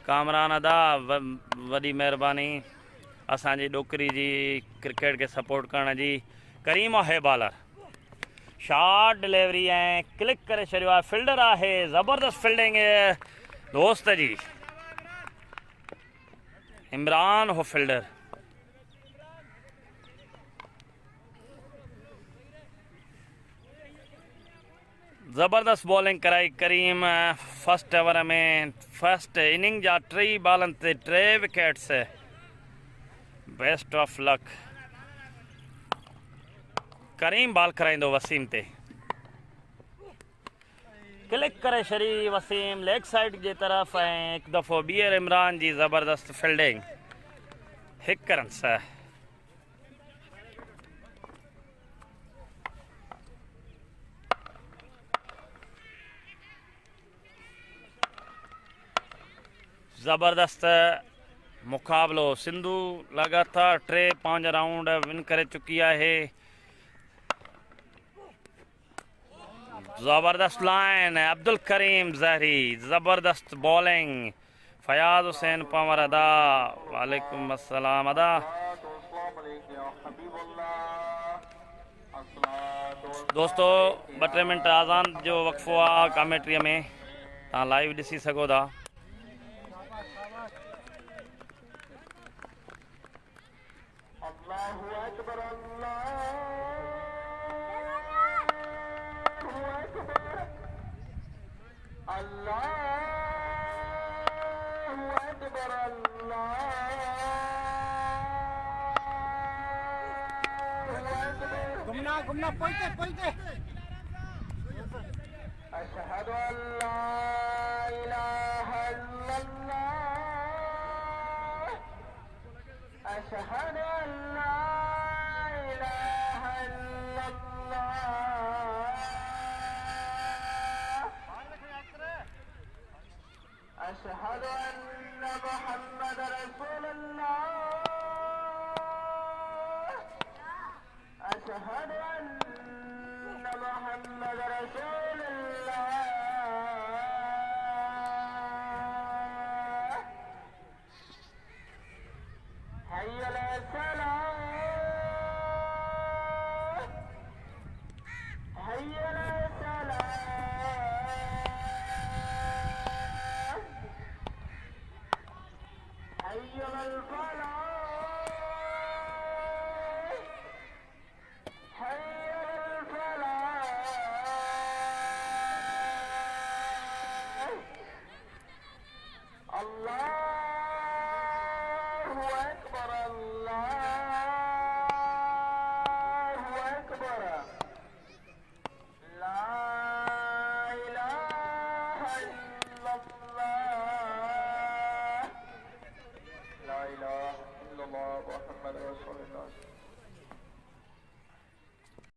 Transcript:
कामरान अदा वॾी महिरबानी असांजी डोकरी जी क्रिकेट के सपोर्ट करण जी। करीम आहे बॉलर, शॉट डिलीवरी ऐं क्लिक करे छॾियो आहे। फील्डर आहे, ज़बरदस्त फील्डिंग दोस्त जी। इमरान हो फील्डर। ज़बरदस्त बॉलिंग कराई करीम फर्स्ट ओवर में। फर्स्ट इनिंग जा 3 बॉलनि ते 3 wickets. Best of luck. Karim ball कराईंदो वसीम ते, क्लिक करे छॾी वसीम लेग साइड जे तरफ़ ऐं हिकु दफ़ो ॿीहर इमरान जी ज़बरदस्त फील्डिंग। 1 रन। ज़बरदस्त मुक़ाबलो। सिंधु लगातार 3-5 राउंड विन करे चुकी है। ज़बरदस्त लाइन अब्दुल करीम ज़हरी, ज़बरदस्त बॉलिंग। फयाज हुसैन पंवर अदा, वालेकुम अस्सलाम अदा। दोस्तों 2-3 मिनट आज़ान जो वक़्फ़ो आहे कॉमेंट्रीअ में, तव्हां लाइव ॾिसी सघो था। घुमना पलटे अशहदु अल्ला इलाहा इल्लल्लाह, अशहदु अल्ला इलाहा इल्लल्लाह, अशहदु अन्ना मुहम्मद रसूलुल्लाह, अशहदु अन्ना मुहम्मद रसूलुल्लाह। हय्य अला सलाह, हय्य अला सलाह, हय्य अल फलाह,